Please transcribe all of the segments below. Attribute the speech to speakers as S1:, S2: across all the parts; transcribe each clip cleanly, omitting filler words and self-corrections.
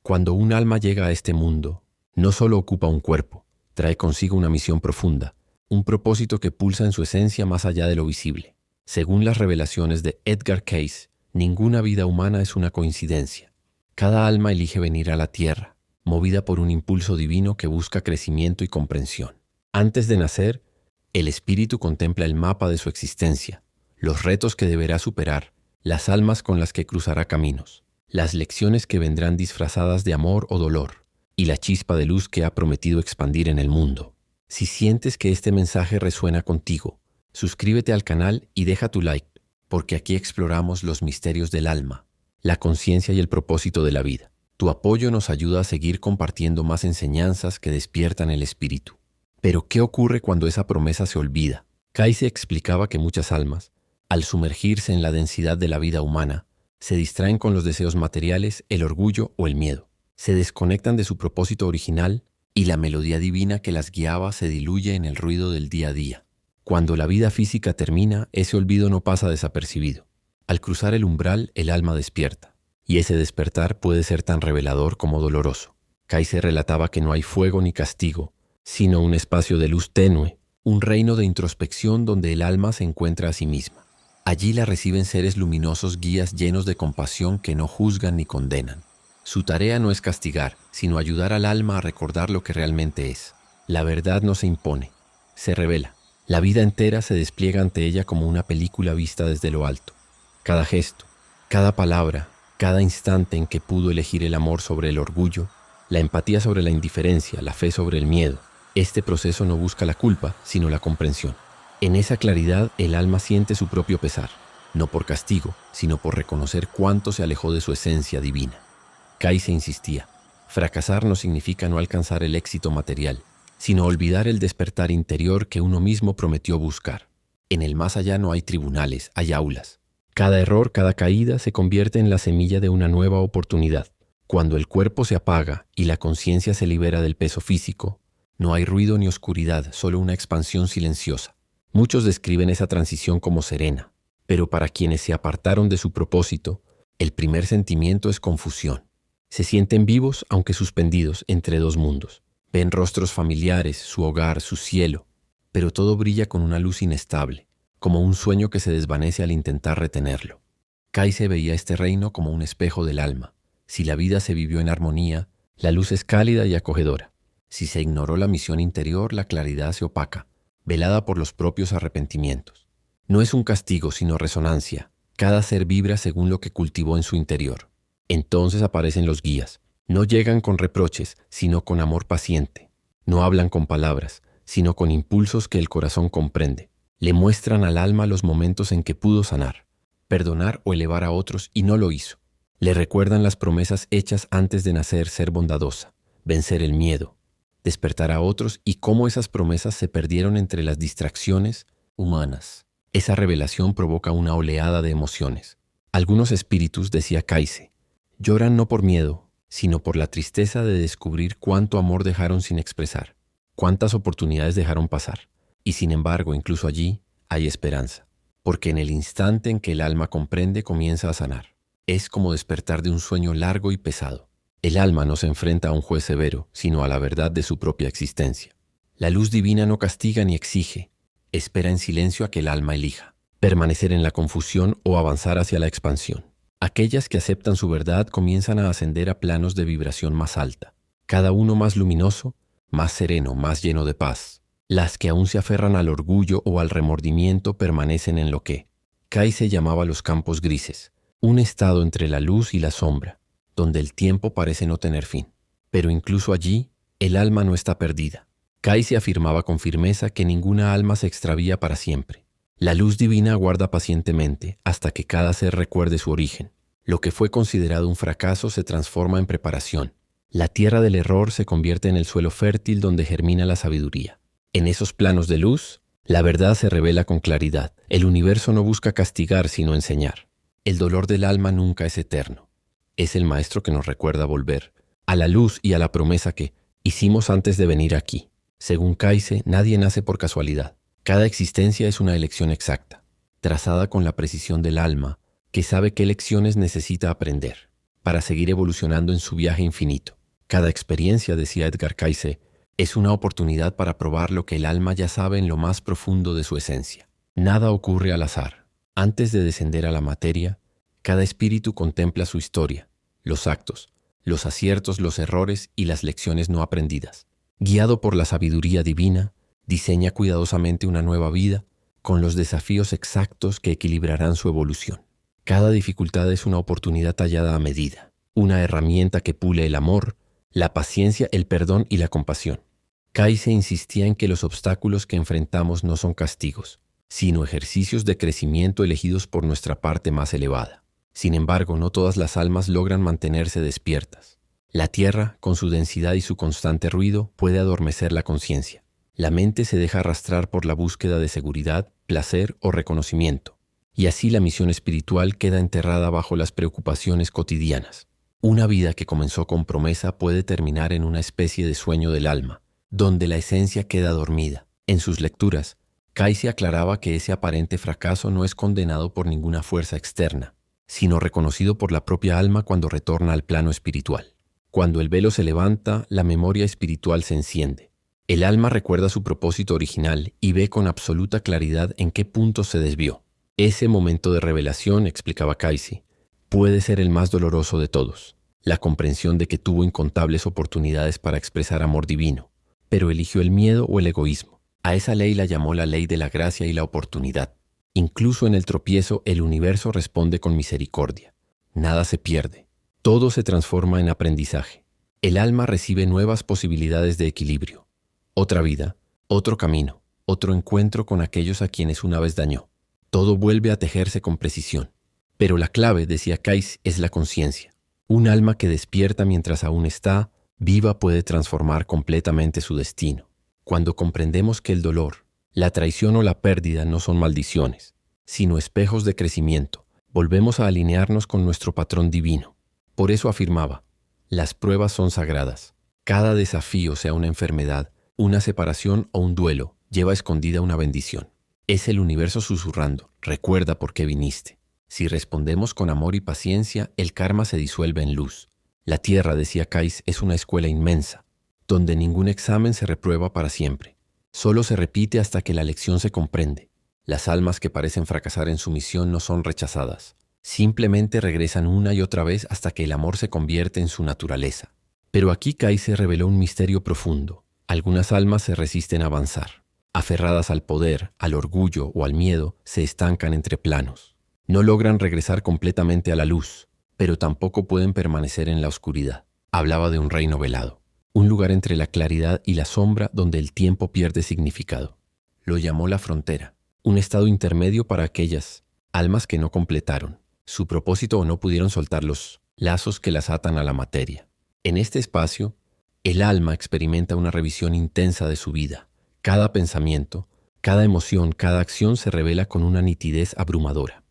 S1: Cuando un alma llega a este mundo, no solo ocupa un cuerpo, trae consigo una misión profunda, un propósito que pulsa en su esencia más allá de lo visible. Según las revelaciones de Edgar Cayce, ninguna vida humana es una coincidencia. Cada alma elige venir a la tierra, movida por un impulso divino que busca crecimiento y comprensión. Antes de nacer, el espíritu contempla el mapa de su existencia, los retos que deberá superar, las almas con las que cruzará caminos, las lecciones que vendrán disfrazadas de amor o dolor, y la chispa de luz que ha prometido expandir en el mundo. Si sientes que este mensaje resuena contigo, suscríbete al canal y deja tu like, porque aquí exploramos los misterios del alma, la conciencia y el propósito de la vida. Tu apoyo nos ayuda a seguir compartiendo más enseñanzas que despiertan el espíritu. Pero, ¿qué ocurre cuando esa promesa se olvida? Cayce explicaba que muchas almas, al sumergirse en la densidad de la vida humana, se distraen con los deseos materiales, el orgullo o el miedo. Se desconectan de su propósito original y la melodía divina que las guiaba se diluye en el ruido del día a día. Cuando la vida física termina, ese olvido no pasa desapercibido. Al cruzar el umbral, el alma despierta, y ese despertar puede ser tan revelador como doloroso. Cayce relataba que no hay fuego ni castigo, sino un espacio de luz tenue, un reino de introspección donde el alma se encuentra a sí misma. Allí la reciben seres luminosos, guías llenos de compasión que no juzgan ni condenan. Su tarea no es castigar, sino ayudar al alma a recordar lo que realmente es. La verdad no se impone, se revela. La vida entera se despliega ante ella como una película vista desde lo alto. Cada gesto, cada palabra, cada instante en que pudo elegir el amor sobre el orgullo, la empatía sobre la indiferencia, la fe sobre el miedo. Este proceso no busca la culpa, sino la comprensión. En esa claridad, el alma siente su propio pesar, no por castigo, sino por reconocer cuánto se alejó de su esencia divina. Cayce insistía, fracasar no significa no alcanzar el éxito material, sino olvidar el despertar interior que uno mismo prometió buscar. En el más allá no hay tribunales, hay aulas. Cada error, cada caída se convierte en la semilla de una nueva oportunidad. Cuando el cuerpo se apaga y la conciencia se libera del peso físico, no hay ruido ni oscuridad, solo una expansión silenciosa. Muchos describen esa transición como serena, pero para quienes se apartaron de su propósito, el primer sentimiento es confusión. Se sienten vivos aunque suspendidos entre dos mundos. Ven rostros familiares, su hogar, su cielo, pero todo brilla con una luz inestable, como un sueño que se desvanece al intentar retenerlo. Cayce veía este reino como un espejo del alma. Si la vida se vivió en armonía, la luz es cálida y acogedora. Si se ignoró la misión interior, la claridad se opaca, velada por los propios arrepentimientos. No es un castigo, sino resonancia. Cada ser vibra según lo que cultivó en su interior. Entonces aparecen los guías. No llegan con reproches, sino con amor paciente. No hablan con palabras, sino con impulsos que el corazón comprende. Le muestran al alma los momentos en que pudo sanar, perdonar o elevar a otros y no lo hizo. Le recuerdan las promesas hechas antes de nacer, ser bondadosa, vencer el miedo, despertar a otros y cómo esas promesas se perdieron entre las distracciones humanas. Esa revelación provoca una oleada de emociones. Algunos espíritus, decía Cayce, lloran no por miedo, sino por la tristeza de descubrir cuánto amor dejaron sin expresar, cuántas oportunidades dejaron pasar. Y sin embargo, incluso allí hay esperanza, porque en el instante en que el alma comprende, comienza a sanar. Es como despertar de un sueño largo y pesado. El alma no se enfrenta a un juez severo, sino a la verdad de su propia existencia. La luz divina no castiga ni exige, espera en silencio a que el alma elija, permanecer en la confusión o avanzar hacia la expansión. Aquellas que aceptan su verdad comienzan a ascender a planos de vibración más alta, cada uno más luminoso, más sereno, más lleno de paz. Las que aún se aferran al orgullo o al remordimiento permanecen en lo que Cayce llamaba los campos grises, un estado entre la luz y la sombra, donde el tiempo parece no tener fin. Pero incluso allí, el alma no está perdida. Cayce afirmaba con firmeza que ninguna alma se extravía para siempre. La luz divina aguarda pacientemente hasta que cada ser recuerde su origen. Lo que fue considerado un fracaso se transforma en preparación. La tierra del error se convierte en el suelo fértil donde germina la sabiduría. En esos planos de luz, la verdad se revela con claridad. El universo no busca castigar, sino enseñar. El dolor del alma nunca es eterno. Es el maestro que nos recuerda volver a la luz y a la promesa que hicimos antes de venir aquí. Según Cayce, nadie nace por casualidad. Cada existencia es una elección exacta, trazada con la precisión del alma, que sabe qué lecciones necesita aprender. para seguir evolucionando en su viaje infinito. Cada experiencia, decía Edgar Cayce, es una oportunidad para probar lo que el alma ya sabe en lo más profundo de su esencia. Nada ocurre al azar. Antes de descender a la materia, cada espíritu contempla su historia, los actos, los aciertos, los errores y las lecciones no aprendidas. Guiado por la sabiduría divina, diseña cuidadosamente una nueva vida con los desafíos exactos que equilibrarán su evolución. Cada dificultad es una oportunidad tallada a medida, una herramienta que pule el amor, la paciencia, el perdón y la compasión. Cayce insistía en que los obstáculos que enfrentamos no son castigos, sino ejercicios de crecimiento elegidos por nuestra parte más elevada. Sin embargo, no todas las almas logran mantenerse despiertas. La tierra, con su densidad y su constante ruido, puede adormecer la conciencia. La mente se deja arrastrar por la búsqueda de seguridad, placer o reconocimiento, y así la misión espiritual queda enterrada bajo las preocupaciones cotidianas. Una vida que comenzó con promesa puede terminar en una especie de sueño del alma, donde la esencia queda dormida. En sus lecturas, Cayce aclaraba que ese aparente fracaso no es condenado por ninguna fuerza externa, sino reconocido por la propia alma cuando retorna al plano espiritual. Cuando el velo se levanta, la memoria espiritual se enciende. El alma recuerda su propósito original y ve con absoluta claridad en qué punto se desvió. Ese momento de revelación, explicaba Cayce, puede ser el más doloroso de todos. La comprensión de que tuvo incontables oportunidades para expresar amor divino, pero eligió el miedo o el egoísmo. A esa ley la llamó la ley de la gracia y la oportunidad. Incluso en el tropiezo, el universo responde con misericordia. Nada se pierde. Todo se transforma en aprendizaje. El alma recibe nuevas posibilidades de equilibrio. Otra vida, otro camino, otro encuentro con aquellos a quienes una vez dañó. Todo vuelve a tejerse con precisión. Pero la clave, decía Cayce, es la conciencia. Un alma que despierta mientras aún está viva puede transformar completamente su destino. Cuando comprendemos que el dolor, la traición o la pérdida no son maldiciones, sino espejos de crecimiento, volvemos a alinearnos con nuestro patrón divino. Por eso afirmaba, las pruebas son sagradas. Cada desafío, sea una enfermedad, una separación o un duelo, lleva escondida una bendición. Es el universo susurrando, recuerda por qué viniste. Si respondemos con amor y paciencia, el karma se disuelve en luz. La tierra, decía Cayce, es una escuela inmensa, donde ningún examen se reprueba para siempre. Solo se repite hasta que la lección se comprende. Las almas que parecen fracasar en su misión no son rechazadas. Simplemente regresan una y otra vez hasta que el amor se convierte en su naturaleza. Pero aquí Cayce reveló un misterio profundo. Algunas almas se resisten a avanzar. Aferradas al poder, al orgullo o al miedo, se estancan entre planos. No logran regresar completamente a la luz, pero tampoco pueden permanecer en la oscuridad. Hablaba de un reino velado, un lugar entre la claridad y la sombra donde el tiempo pierde significado. Lo llamó la frontera, un estado intermedio para aquellas almas que no completaron su propósito o no pudieron soltar los lazos que las atan a la materia. En este espacio, el alma experimenta una revisión intensa de su vida. Cada pensamiento, cada emoción, cada acción se revela con una nitidez abrumadora.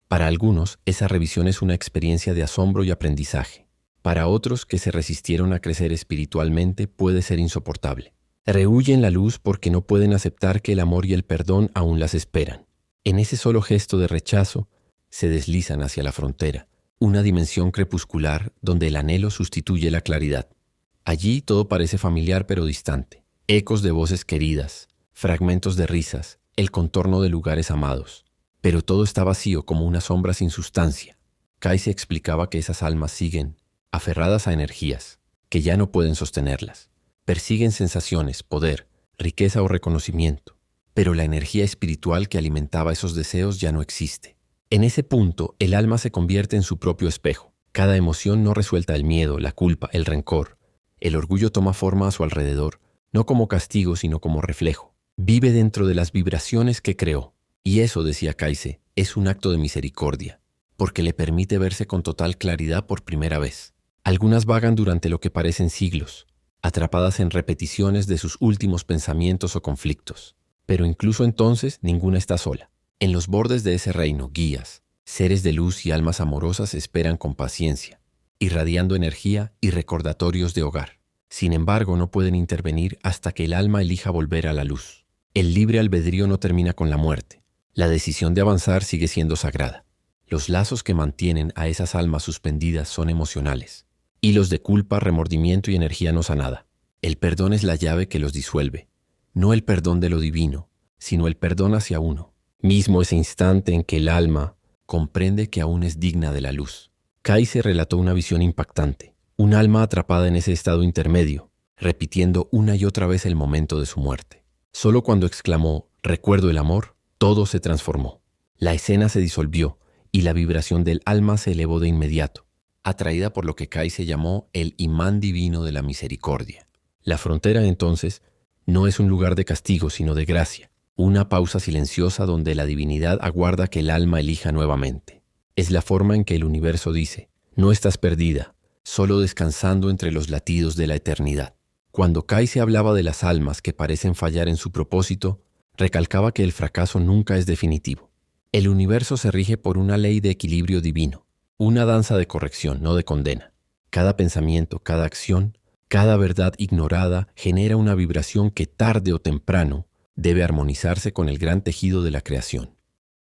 S1: Para algunos, esa revisión es una experiencia de asombro y aprendizaje. Para otros que se resistieron a crecer espiritualmente, puede ser insoportable. Rehuyen la luz porque no pueden aceptar que el amor y el perdón aún las esperan. En ese solo gesto de rechazo, se deslizan hacia la frontera, una dimensión crepuscular donde el anhelo sustituye la claridad. Allí todo parece familiar pero distante. Ecos de voces queridas, fragmentos de risas, el contorno de lugares amados. Pero todo está vacío como una sombra sin sustancia. Cayce explicaba que esas almas siguen aferradas a energías, que ya no pueden sostenerlas. Persiguen sensaciones, poder, riqueza o reconocimiento. Pero la energía espiritual que alimentaba esos deseos ya no existe. En ese punto, el alma se convierte en su propio espejo. Cada emoción no resuelta el miedo, la culpa, el rencor. El orgullo toma forma a su alrededor, no como castigo, sino como reflejo. Vive dentro de las vibraciones que creó. Y eso, decía Cayce, es un acto de misericordia, porque le permite verse con total claridad por primera vez. Algunas vagan durante lo que parecen siglos, atrapadas en repeticiones de sus últimos pensamientos o conflictos. Pero incluso entonces, ninguna está sola. En los bordes de ese reino, guías, seres de luz y almas amorosas esperan con paciencia, irradiando energía y recordatorios de hogar. Sin embargo, no pueden intervenir hasta que el alma elija volver a la luz. El libre albedrío no termina con la muerte. La decisión de avanzar sigue siendo sagrada. Los lazos que mantienen a esas almas suspendidas son emocionales. Hilos de culpa, remordimiento y energía no sanada. El perdón es la llave que los disuelve. No el perdón de lo divino, sino el perdón hacia uno. Mismo ese instante en que el alma comprende que aún es digna de la luz. Kaiser relató una visión impactante. Un alma atrapada en ese estado intermedio, repitiendo una y otra vez el momento de su muerte. Solo cuando exclamó, «Recuerdo el amor», todo se transformó. La escena se disolvió y la vibración del alma se elevó de inmediato, atraída por lo que Kaiser llamó el imán divino de la misericordia. La frontera, entonces, no es un lugar de castigo, sino de gracia, una pausa silenciosa donde la divinidad aguarda que el alma elija nuevamente. Es la forma en que el universo dice, no estás perdida, solo descansando entre los latidos de la eternidad. Cuando Kaiser hablaba de las almas que parecen fallar en su propósito, recalcaba que el fracaso nunca es definitivo. El universo se rige por una ley de equilibrio divino, una danza de corrección, no de condena. Cada pensamiento, cada acción, cada verdad ignorada genera una vibración que tarde o temprano debe armonizarse con el gran tejido de la creación.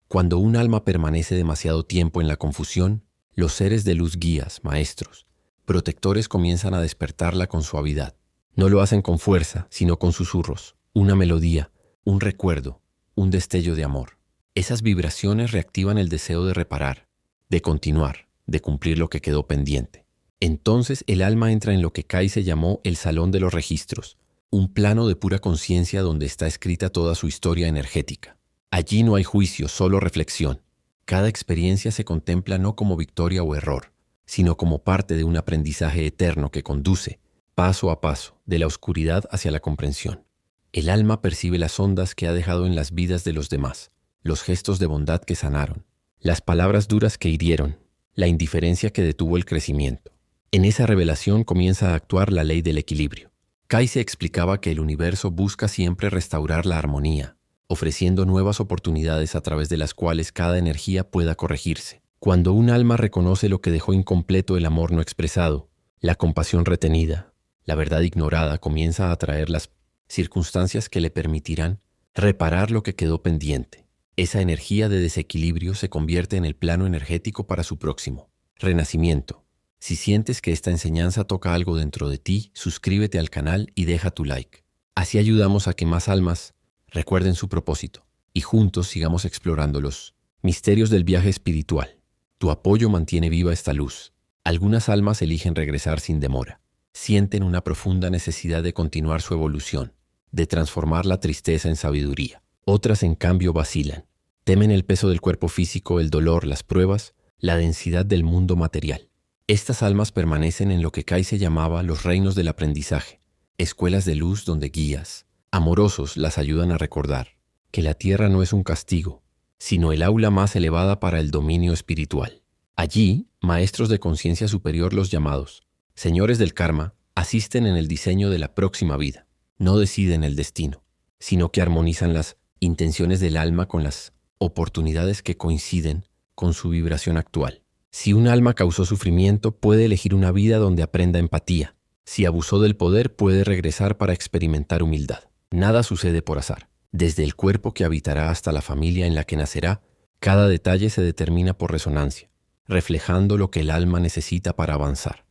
S1: Cuando un alma permanece demasiado tiempo en la confusión, los seres de luz guías, maestros, protectores comienzan a despertarla con suavidad. No lo hacen con fuerza, sino con susurros, una melodía, un recuerdo, un destello de amor. Esas vibraciones reactivan el deseo de reparar, de continuar, de cumplir lo que quedó pendiente. Entonces el alma entra en lo que Kaiser llamó el Salón de los Registros, un plano de pura conciencia donde está escrita toda su historia energética. Allí no hay juicio, solo reflexión. Cada experiencia se contempla no como victoria o error, sino como parte de un aprendizaje eterno que conduce, paso a paso, de la oscuridad hacia la comprensión. El alma percibe las ondas que ha dejado en las vidas de los demás, los gestos de bondad que sanaron, las palabras duras que hirieron, la indiferencia que detuvo el crecimiento. En esa revelación comienza a actuar la ley del equilibrio. Kaiser explicaba que el universo busca siempre restaurar la armonía, ofreciendo nuevas oportunidades a través de las cuales cada energía pueda corregirse. Cuando un alma reconoce lo que dejó incompleto el amor no expresado, la compasión retenida, la verdad ignorada comienza a atraer las circunstancias que le permitirán reparar lo que quedó pendiente. Esa energía de desequilibrio se convierte en el plano energético para su próximo renacimiento. Si sientes que esta enseñanza toca algo dentro de ti, suscríbete al canal y deja tu like. Así ayudamos a que más almas recuerden su propósito y juntos sigamos explorando los misterios del viaje espiritual. Tu apoyo mantiene viva esta luz. Algunas almas eligen regresar sin demora. Sienten una profunda necesidad de continuar su evolución, de transformar la tristeza en sabiduría. Otras, en cambio, vacilan. Temen el peso del cuerpo físico, el dolor, las pruebas, la densidad del mundo material. Estas almas permanecen en lo que Kaiser llamaba los reinos del aprendizaje, escuelas de luz donde guías amorosos las ayudan a recordar que la tierra no es un castigo, sino el aula más elevada para el dominio espiritual. Allí, maestros de conciencia superior, los llamados señores del karma, asisten en el diseño de la próxima vida. No deciden el destino, sino que armonizan las intenciones del alma con las oportunidades que coinciden con su vibración actual. Si un alma causó sufrimiento, puede elegir una vida donde aprenda empatía. Si abusó del poder, puede regresar para experimentar humildad. Nada sucede por azar. Desde el cuerpo que habitará hasta la familia en la que nacerá, cada detalle se determina por resonancia, reflejando lo que el alma necesita para avanzar.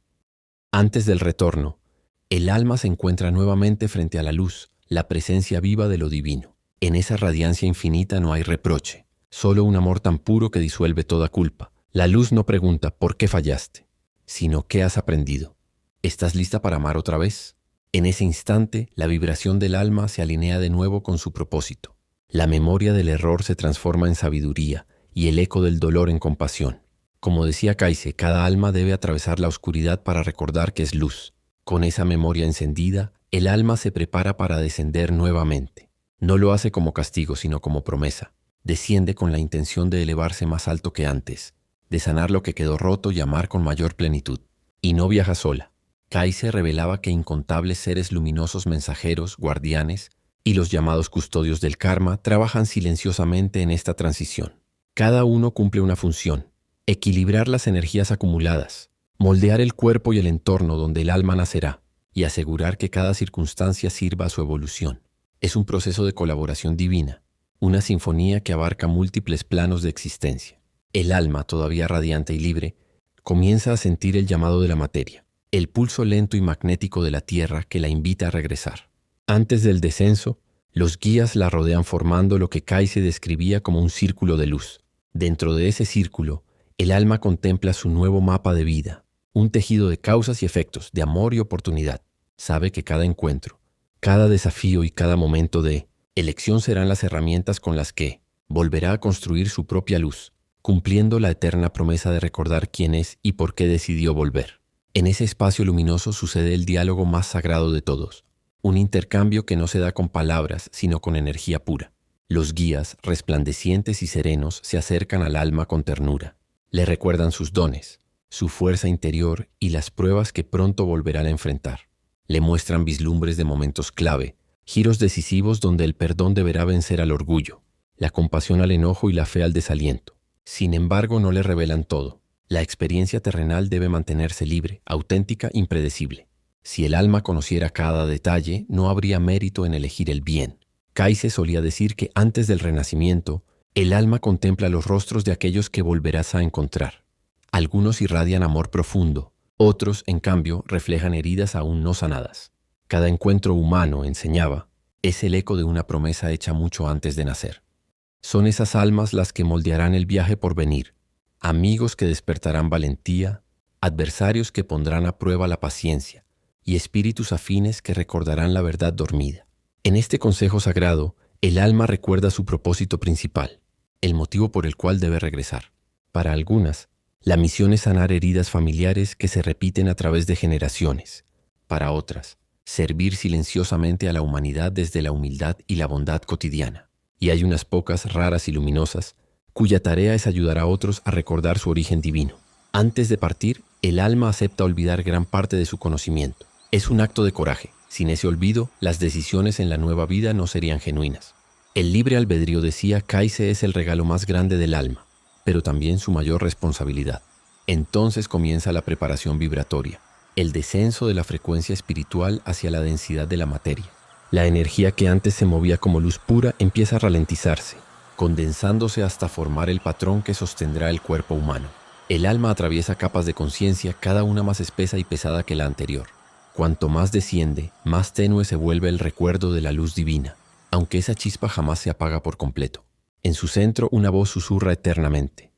S1: Antes del retorno, el alma se encuentra nuevamente frente a la luz, la presencia viva de lo divino. En esa radiancia infinita no hay reproche, solo un amor tan puro que disuelve toda culpa. La luz no pregunta ¿por qué fallaste?, sino ¿qué has aprendido? ¿Estás lista para amar otra vez? En ese instante, la vibración del alma se alinea de nuevo con su propósito. La memoria del error se transforma en sabiduría y el eco del dolor en compasión. Como decía Kaiser, cada alma debe atravesar la oscuridad para recordar que es luz. Con esa memoria encendida, el alma se prepara para descender nuevamente. No lo hace como castigo, sino como promesa. Desciende con la intención de elevarse más alto que antes, de sanar lo que quedó roto y amar con mayor plenitud. Y no viaja sola. Kaiser revelaba que incontables seres luminosos mensajeros, guardianes y los llamados custodios del karma trabajan silenciosamente en esta transición. Cada uno cumple una función: equilibrar las energías acumuladas, moldear el cuerpo y el entorno donde el alma nacerá y asegurar que cada circunstancia sirva a su evolución. Es un proceso de colaboración divina, una sinfonía que abarca múltiples planos de existencia. El alma, todavía radiante y libre, comienza a sentir el llamado de la materia, el pulso lento y magnético de la Tierra que la invita a regresar. Antes del descenso, los guías la rodean formando lo que Kayse describía como un círculo de luz. Dentro de ese círculo, el alma contempla su nuevo mapa de vida, un tejido de causas y efectos, de amor y oportunidad. Sabe que cada encuentro, cada desafío y cada momento de elección serán las herramientas con las que volverá a construir su propia luz, cumpliendo la eterna promesa de recordar quién es y por qué decidió volver. En ese espacio luminoso sucede el diálogo más sagrado de todos, un intercambio que no se da con palabras, sino con energía pura. Los guías, resplandecientes y serenos, se acercan al alma con ternura. Le recuerdan sus dones, su fuerza interior y las pruebas que pronto volverán a enfrentar. Le muestran vislumbres de momentos clave, giros decisivos donde el perdón deberá vencer al orgullo, la compasión al enojo y la fe al desaliento. Sin embargo, no le revelan todo. La experiencia terrenal debe mantenerse libre, auténtica, impredecible. Si el alma conociera cada detalle, no habría mérito en elegir el bien. Kayse solía decir que antes del renacimiento, el alma contempla los rostros de aquellos que volverás a encontrar. Algunos irradian amor profundo, otros, en cambio, reflejan heridas aún no sanadas. Cada encuentro humano, enseñaba, es el eco de una promesa hecha mucho antes de nacer. Son esas almas las que moldearán el viaje por venir, amigos que despertarán valentía, adversarios que pondrán a prueba la paciencia y espíritus afines que recordarán la verdad dormida. En este consejo sagrado, el alma recuerda su propósito principal, el motivo por el cual debe regresar. Para algunas, la misión es sanar heridas familiares que se repiten a través de generaciones. Para otras, servir silenciosamente a la humanidad desde la humildad y la bondad cotidiana. Y hay unas pocas raras y luminosas, cuya tarea es ayudar a otros a recordar su origen divino. Antes de partir, el alma acepta olvidar gran parte de su conocimiento. Es un acto de coraje. Sin ese olvido, las decisiones en la nueva vida no serían genuinas. El libre albedrío, decía Kayse, es el regalo más grande del alma, pero también su mayor responsabilidad. Entonces comienza la preparación vibratoria, el descenso de la frecuencia espiritual hacia la densidad de la materia. La energía que antes se movía como luz pura empieza a ralentizarse, condensándose hasta formar el patrón que sostendrá el cuerpo humano. El alma atraviesa capas de conciencia, cada una más espesa y pesada que la anterior. Cuanto más desciende, más tenue se vuelve el recuerdo de la luz divina, aunque esa chispa jamás se apaga por completo. En su centro, una voz susurra eternamente: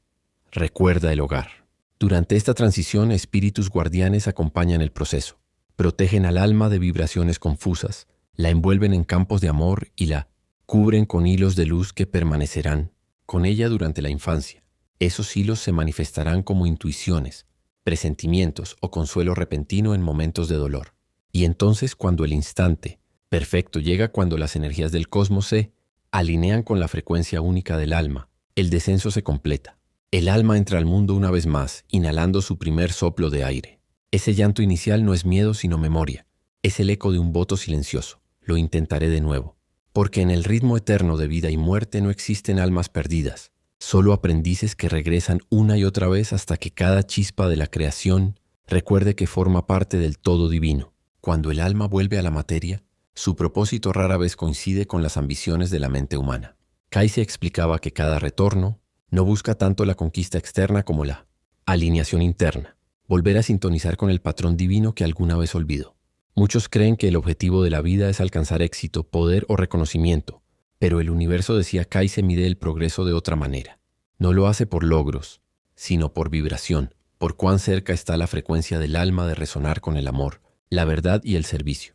S1: recuerda el hogar. Durante esta transición, espíritus guardianes acompañan el proceso. Protegen al alma de vibraciones confusas, la envuelven en campos de amor y la cubren con hilos de luz que permanecerán con ella durante la infancia. Esos hilos se manifestarán como intuiciones, presentimientos o consuelo repentino en momentos de dolor. Y entonces, cuando el instante perfecto llega, cuando las energías del cosmos se alinean con la frecuencia única del alma, el descenso se completa. El alma entra al mundo una vez más, inhalando su primer soplo de aire. Ese llanto inicial no es miedo, sino memoria. Es el eco de un voto silencioso. Lo intentaré de nuevo. Porque en el ritmo eterno de vida y muerte no existen almas perdidas, solo aprendices que regresan una y otra vez hasta que cada chispa de la creación recuerde que forma parte del todo divino. Cuando el alma vuelve a la materia, su propósito rara vez coincide con las ambiciones de la mente humana. Kayse explicaba que cada retorno no busca tanto la conquista externa como la alineación interna, volver a sintonizar con el patrón divino que alguna vez olvidó. Muchos creen que el objetivo de la vida es alcanzar éxito, poder o reconocimiento, pero el universo, decía Kayse, mide el progreso de otra manera. No lo hace por logros, sino por vibración, por cuán cerca está la frecuencia del alma de resonar con el amor, la verdad y el servicio.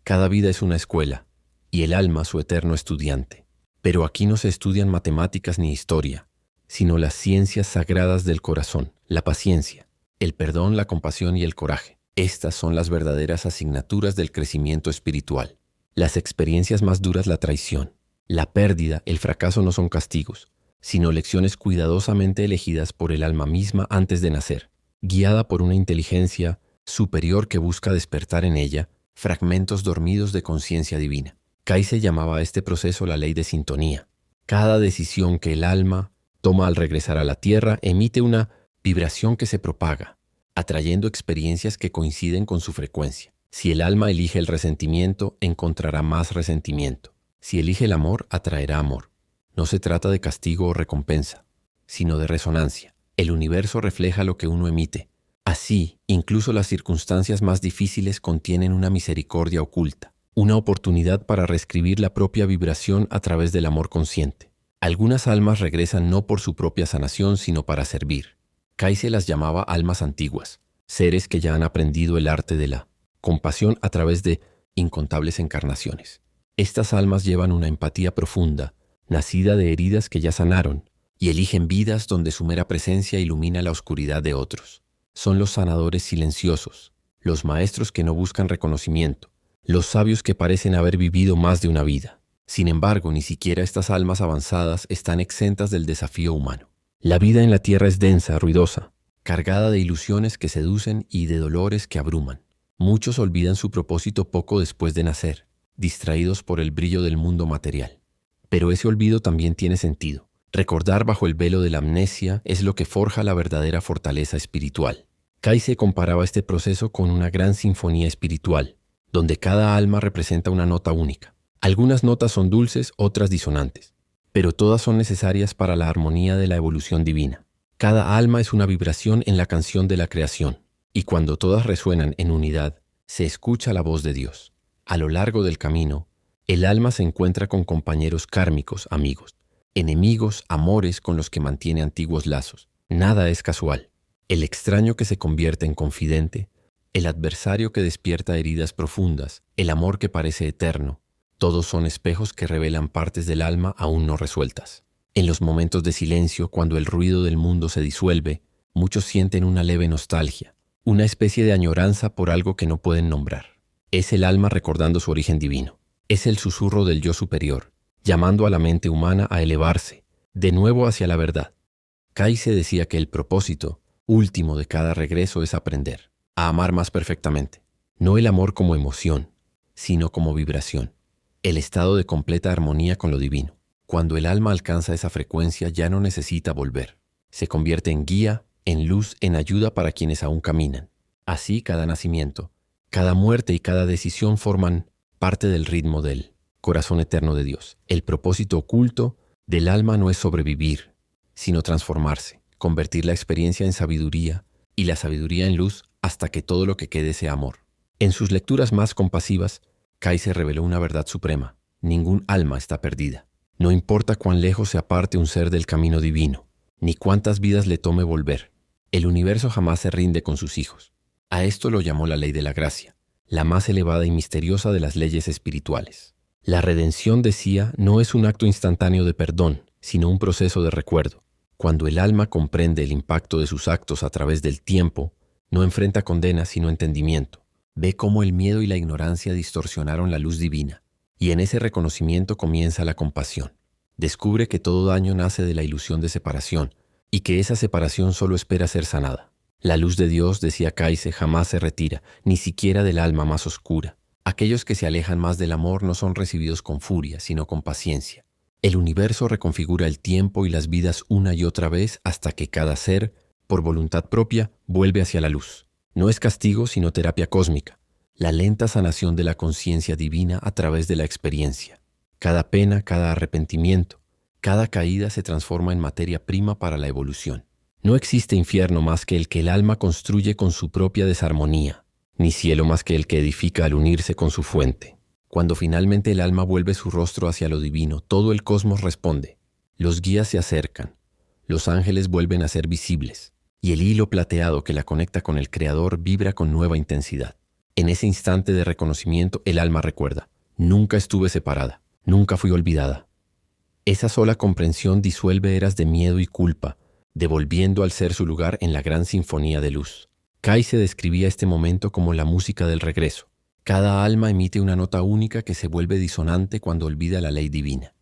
S1: Cada vida es una escuela, y el alma su eterno estudiante. Pero aquí no se estudian matemáticas ni historia, sino las ciencias sagradas del corazón, la paciencia, el perdón, la compasión y el coraje. Estas son las verdaderas asignaturas del crecimiento espiritual. Las experiencias más duras, la traición, la pérdida, el fracaso, no son castigos, sino lecciones cuidadosamente elegidas por el alma misma antes de nacer, guiada por una inteligencia superior que busca despertar en ella fragmentos dormidos de conciencia divina. Kayse llamaba a este proceso la ley de sintonía. Cada decisión que el alma toma al regresar a la tierra emite una vibración que se propaga, atrayendo experiencias que coinciden con su frecuencia. Si el alma elige el resentimiento, encontrará más resentimiento. Si elige el amor, atraerá amor. No se trata de castigo o recompensa, sino de resonancia. El universo refleja lo que uno emite. Así, incluso las circunstancias más difíciles contienen una misericordia oculta, una oportunidad para reescribir la propia vibración a través del amor consciente. Algunas almas regresan no por su propia sanación, sino para servir. Kayse las llamaba almas antiguas, seres que ya han aprendido el arte de la compasión a través de incontables encarnaciones. Estas almas llevan una empatía profunda, nacida de heridas que ya sanaron, y eligen vidas donde su mera presencia ilumina la oscuridad de otros. Son los sanadores silenciosos, los maestros que no buscan reconocimiento, los sabios que parecen haber vivido más de una vida. Sin embargo, ni siquiera estas almas avanzadas están exentas del desafío humano. La vida en la tierra es densa, ruidosa, cargada de ilusiones que seducen y de dolores que abruman. Muchos olvidan su propósito poco después de nacer, distraídos por el brillo del mundo material. Pero ese olvido también tiene sentido. Recordar bajo el velo de la amnesia es lo que forja la verdadera fortaleza espiritual. Kayse comparaba este proceso con una gran sinfonía espiritual, donde cada alma representa una nota única. Algunas notas son dulces, otras disonantes, pero todas son necesarias para la armonía de la evolución divina. Cada alma es una vibración en la canción de la creación, y cuando todas resuenan en unidad, se escucha la voz de Dios. A lo largo del camino, el alma se encuentra con compañeros kármicos, amigos, enemigos, amores con los que mantiene antiguos lazos. Nada es casual. El extraño que se convierte en confidente, el adversario que despierta heridas profundas, el amor que parece eterno, todos son espejos que revelan partes del alma aún no resueltas. En los momentos de silencio, cuando el ruido del mundo se disuelve, muchos sienten una leve nostalgia, una especie de añoranza por algo que no pueden nombrar. Es el alma recordando su origen divino. Es el susurro del yo superior, llamando a la mente humana a elevarse, de nuevo hacia la verdad. Kayse decía que el propósito último de cada regreso es aprender a amar más perfectamente. No el amor como emoción, sino como vibración. El estado de completa armonía con lo divino. Cuando el alma alcanza esa frecuencia ya no necesita volver. Se convierte en guía, en luz, en ayuda para quienes aún caminan. Así cada nacimiento, cada muerte y cada decisión forman parte del ritmo del corazón eterno de Dios. El propósito oculto del alma no es sobrevivir, sino transformarse, convertir la experiencia en sabiduría y la sabiduría en luz hasta que todo lo que quede sea amor. En sus lecturas más compasivas, Kayse reveló una verdad suprema. Ningún alma está perdida. No importa cuán lejos se aparte un ser del camino divino, ni cuántas vidas le tome volver. El universo jamás se rinde con sus hijos. A esto lo llamó la ley de la gracia, la más elevada y misteriosa de las leyes espirituales. La redención, decía, no es un acto instantáneo de perdón, sino un proceso de recuerdo. Cuando el alma comprende el impacto de sus actos a través del tiempo, no enfrenta condena sino entendimiento. Ve cómo el miedo y la ignorancia distorsionaron la luz divina, y en ese reconocimiento comienza la compasión. Descubre que todo daño nace de la ilusión de separación, y que esa separación solo espera ser sanada. La luz de Dios, decía Kayse, jamás se retira, ni siquiera del alma más oscura. Aquellos que se alejan más del amor no son recibidos con furia, sino con paciencia. El universo reconfigura el tiempo y las vidas una y otra vez hasta que cada ser, por voluntad propia, vuelve hacia la luz. No es castigo, sino terapia cósmica, la lenta sanación de la conciencia divina a través de la experiencia. Cada pena, cada arrepentimiento, cada caída se transforma en materia prima para la evolución. No existe infierno más que el que el alma construye con su propia desarmonía, ni cielo más que el que edifica al unirse con su fuente. Cuando finalmente el alma vuelve su rostro hacia lo divino, todo el cosmos responde. Los guías se acercan, los ángeles vuelven a ser visibles, y el hilo plateado que la conecta con el Creador vibra con nueva intensidad. En ese instante de reconocimiento, el alma recuerda: nunca estuve separada, nunca fui olvidada. Esa sola comprensión disuelve eras de miedo y culpa, devolviendo al ser su lugar en la gran sinfonía de luz. Kayse describía este momento como la música del regreso. Cada alma emite una nota única que se vuelve disonante cuando olvida la ley divina.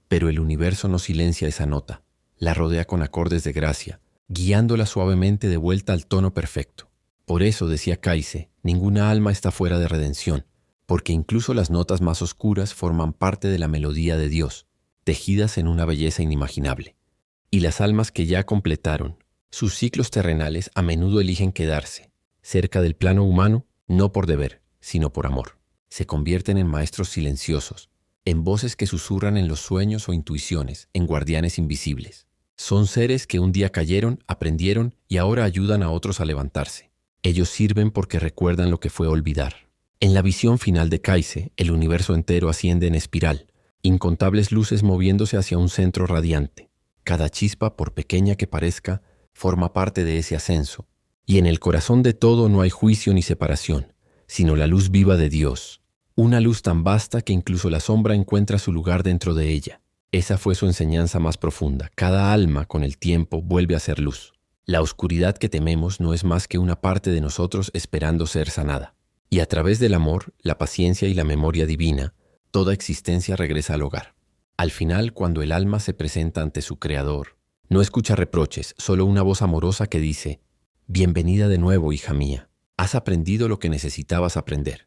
S1: Pero el universo no silencia esa nota, la rodea con acordes de gracia, guiándola suavemente de vuelta al tono perfecto. Por eso, decía Kayse, ninguna alma está fuera de redención, porque incluso las notas más oscuras forman parte de la melodía de Dios, tejidas en una belleza inimaginable. Y las almas que ya completaron sus ciclos terrenales a menudo eligen quedarse cerca del plano humano, no por deber, sino por amor. Se convierten en maestros silenciosos, en voces que susurran en los sueños o intuiciones, en guardianes invisibles. Son seres que un día cayeron, aprendieron y ahora ayudan a otros a levantarse. Ellos sirven porque recuerdan lo que fue olvidar. En la visión final de Kaise, el universo entero asciende en espiral, incontables luces moviéndose hacia un centro radiante. Cada chispa, por pequeña que parezca, forma parte de ese ascenso. Y en el corazón de todo no hay juicio ni separación, sino la luz viva de Dios. Una luz tan vasta que incluso la sombra encuentra su lugar dentro de ella. Esa fue su enseñanza más profunda. Cada alma, con el tiempo, vuelve a ser luz. La oscuridad que tememos no es más que una parte de nosotros esperando ser sanada. Y a través del amor, la paciencia y la memoria divina, toda existencia regresa al hogar. Al final, cuando el alma se presenta ante su Creador, no escucha reproches, solo una voz amorosa que dice: «Bienvenida de nuevo, hija mía. Has aprendido lo que necesitabas aprender».